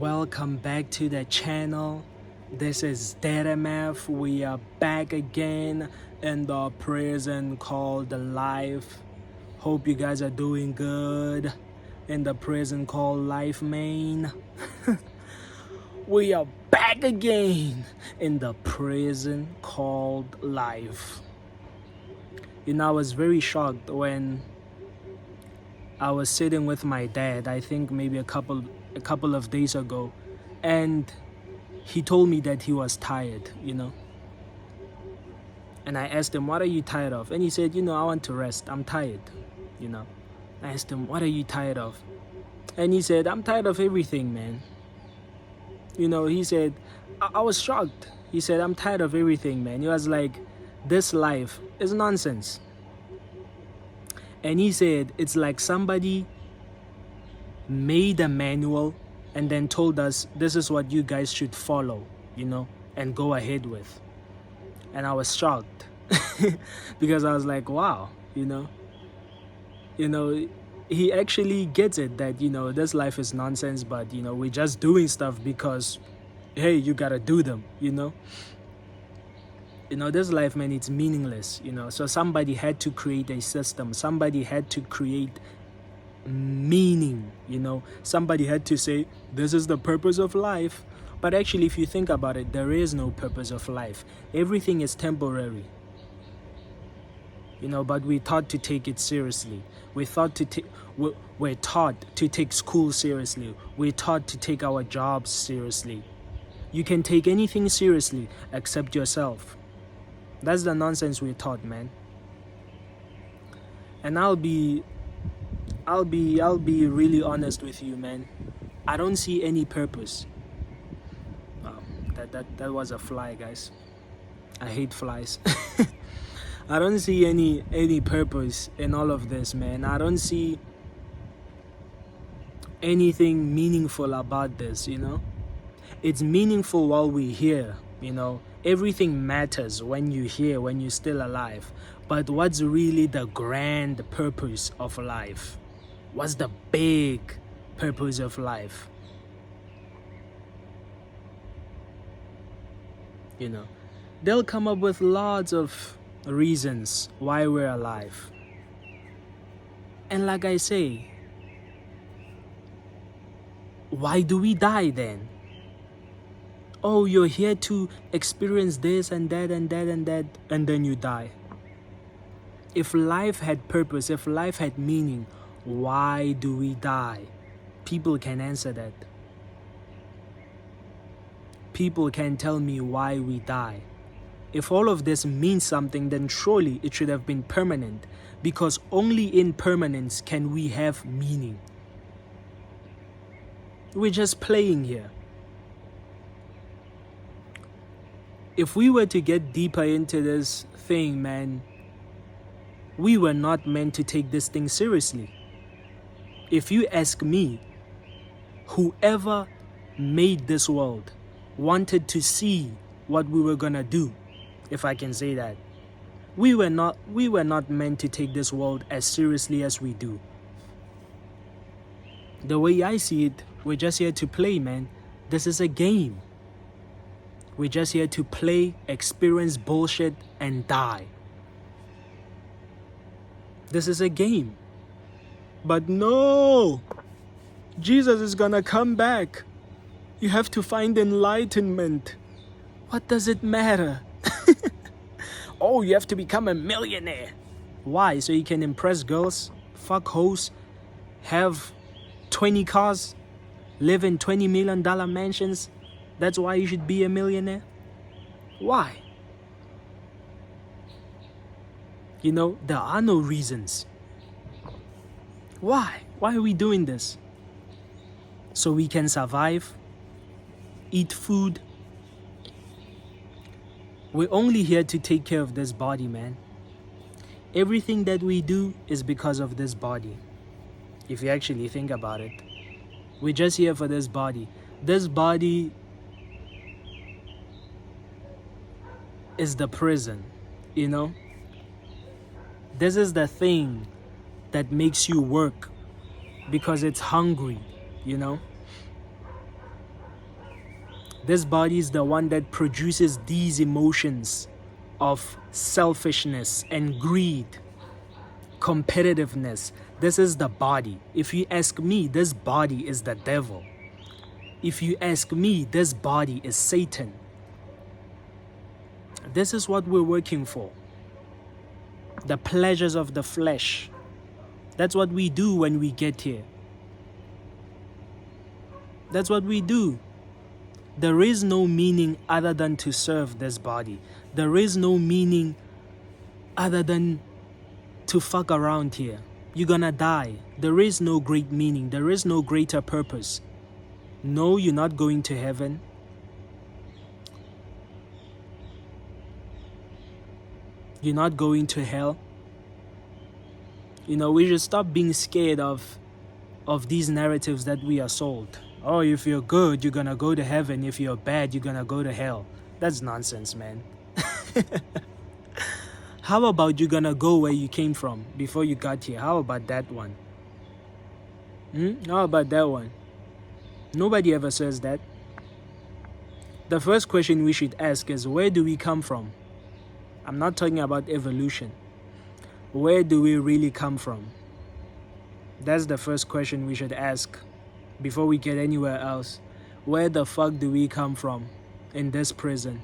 Welcome back to the channel. This is DeadMf. We are back again in the prison called life. Hope you guys are doing good in the prison called life, man. We are back again in the prison called life. You know, I was very shocked when I was sitting with my dad, I think maybe a couple of days ago, and he told me that he was tired, and I asked him, what are you tired of? And he said, I want to rest, I'm tired. I asked him, what are you tired of? And he said, I'm tired of everything, man. He said, I was shocked. He said, I'm tired of everything, man. He was like, this life is nonsense. And he said, it's like somebody made a manual and then told us this is what you guys should follow, and go ahead with. And I was shocked because I was like, wow, he actually gets it that, this life is nonsense, but, we're just doing stuff because, hey, you gotta do them, this life, man, it's meaningless, so somebody had to create a system. Somebody had to create meaning, somebody had to say, this is the purpose of life. But actually, if you think about it, there is no purpose of life. Everything is temporary, but we're taught to take it seriously. We're taught to take school seriously. We're taught to take our jobs seriously. You can take anything seriously except yourself. That's the nonsense we're taught, man. And I'll be really honest with you, man. I don't see any purpose. That was a fly, guys. I hate flies. I don't see any purpose in all of this, man. I don't see anything meaningful about this, It's meaningful while we're here, Everything matters when you're here, when you're still alive. But what's really the grand purpose of life? What's the big purpose of life? They'll come up with lots of reasons why we're alive. And like I say, why do we die then? Oh, you're here to experience this and that and that and that, and then you die. If life had purpose, if life had meaning, why do we die? People can answer that. People can tell me why we die. If all of this means something, then surely it should have been permanent, because only in permanence can we have meaning. We're just playing here. If we were to get deeper into this thing, man, we were not meant to take this thing seriously. If you ask me, whoever made this world wanted to see what we were gonna do, if I can say that. We were not meant to take this world as seriously as we do. The way I see it, we're just here to play, man. This is a game. We're just here to play, experience bullshit, and die. This is a game. But no! Jesus is gonna come back. You have to find enlightenment. What does it matter? Oh, you have to become a millionaire. Why? So you can impress girls, fuck hoes, have 20 cars, live in $20 million mansions? That's why you should be a millionaire? Why? There are no reasons. Why? Why are we doing this? So we can survive, eat food. We're only here to take care of this body, man. Everything that we do is because of this body. If you actually think about it, we're just here for this body. This body is the prison, This is the thing that makes you work because it's hungry, This body is the one that produces these emotions of selfishness and greed, competitiveness. This is the body. If you ask me, this body is the devil. If you ask me, this body is Satan. This is what we're working for. The pleasures of the flesh. That's what we do when we get here. That's what we do. There is no meaning other than to serve this body. There is no meaning other than to fuck around here. You're gonna die. There is no great meaning. There is no greater purpose. No, you're not going to heaven. You're not going to hell. You know, we should stop being scared of these narratives that we are sold. Oh, if you're good, you're gonna go to heaven. If you're bad, you're gonna go to hell. That's nonsense, man. How about you're gonna go where you came from before you got here? How about that one? How about that one? Nobody ever says that. The first question we should ask is, where do we come from? I'm not talking about evolution. Where do we really come from? That's the first question we should ask before we get anywhere else. Where the fuck do we come from in this prison?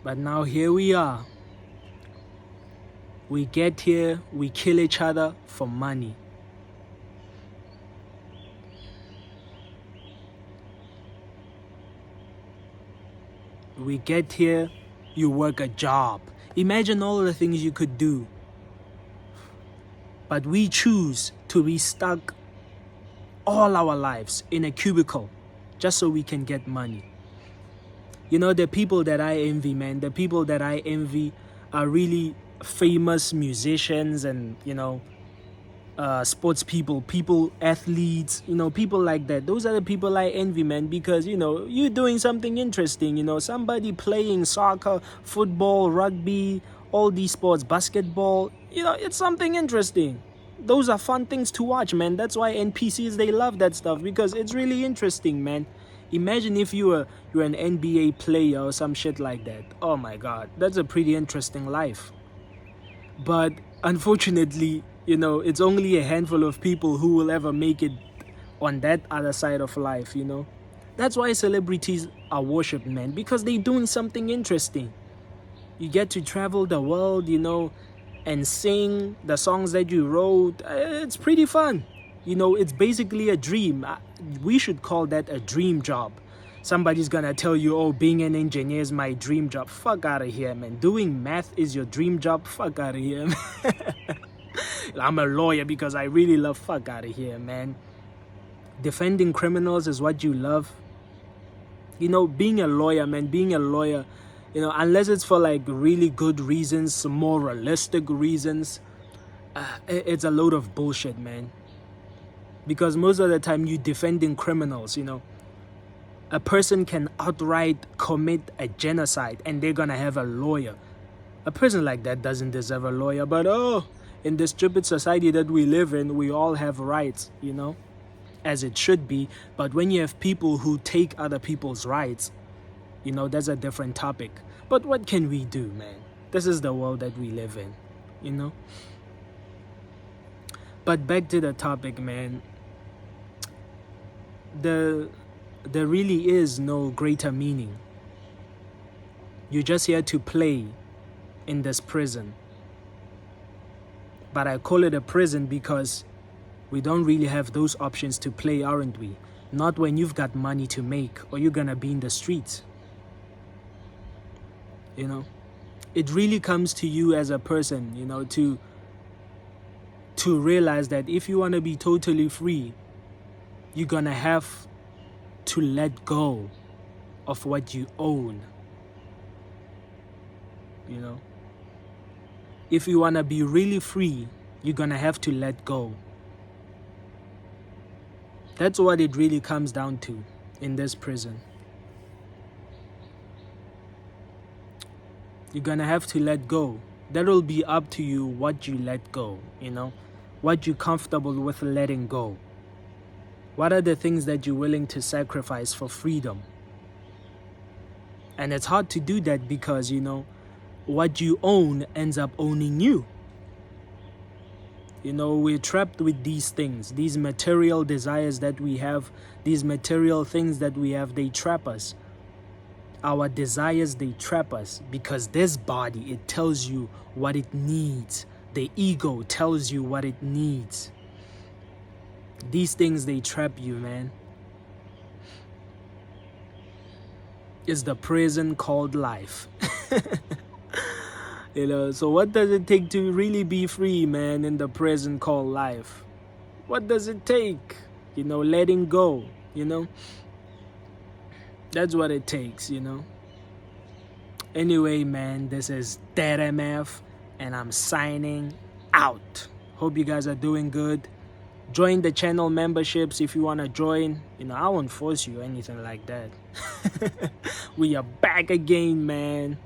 But now here we are. We get here, we kill each other for money. We get here, you work a job. Imagine all the things you could do. But we choose to be stuck all our lives in a cubicle just so we can get money. You know, the people that I envy, man, the people that I envy are really famous musicians and, you know, sports people, athletes, you know, people like that. Those are the people I envy, man, because, you know, you're doing something interesting, you know, somebody playing soccer, football, rugby, all these sports, basketball, you know, it's something interesting. Those are fun things to watch, man. That's why NPCs, they love that stuff because it's really interesting, man. Imagine if you're an NBA player or some shit like that. Oh my God, that's a pretty interesting life. But unfortunately, you know, it's only a handful of people who will ever make it on that other side of life, you know. That's why celebrities are worshipped, man, because they're doing something interesting. You get to travel the world, you know, and sing the songs that you wrote. It's pretty fun. You know, it's basically a dream. We should call that a dream job. Somebody's gonna tell you, oh, being an engineer is my dream job. Fuck out of here, man. Doing math is your dream job. Fuck out of here, man. I'm a lawyer because I really love. Fuck out of here, man. Defending criminals is what you love. You know, being a lawyer, man, being a lawyer, you know, unless it's for like really good reasons, moralistic reasons, it's a load of bullshit, man. Because most of the time you're defending criminals, you know. A person can outright commit a genocide and they're gonna have a lawyer. A person like that doesn't deserve a lawyer, but oh, in this stupid society that we live in, we all have rights, you know, as it should be. But when you have people who take other people's rights, you know, that's a different topic. But what can we do, man? This is the world that we live in, you know. But back to the topic, man. There really is no greater meaning. You're just here to play in this prison. But I call it a prison because we don't really have those options to play, aren't we? Not when you've got money to make or you're gonna be in the streets. You know, it really comes to you as a person, you know, to realize that if you want to be totally free, you're gonna have to let go of what you own. You know, if you want to be really free, you're gonna have to let go. That's what it really comes down to in this prison. You're gonna have to let go. That'll be up to you what you let go, you know, what you're comfortable with letting go. What are the things that you're willing to sacrifice for freedom? And it's hard to do that because, you know, what you own ends up owning you. You know, we're trapped with these things, these material desires that we have, these material things that we have, they trap us. Our desires, they trap us because this body, it tells you what it needs. The ego tells you what it needs. These things, they trap you, man. It's the prison called life. You know, so what does it take to really be free, man, in the prison called life? What does it take? You know, letting go, you know? That's what it takes, you know? Anyway, man, this is DeadMf, and I'm signing out. Hope you guys are doing good. Join the channel memberships if you want to join. You know, I won't force you or anything like that. We are back again, man.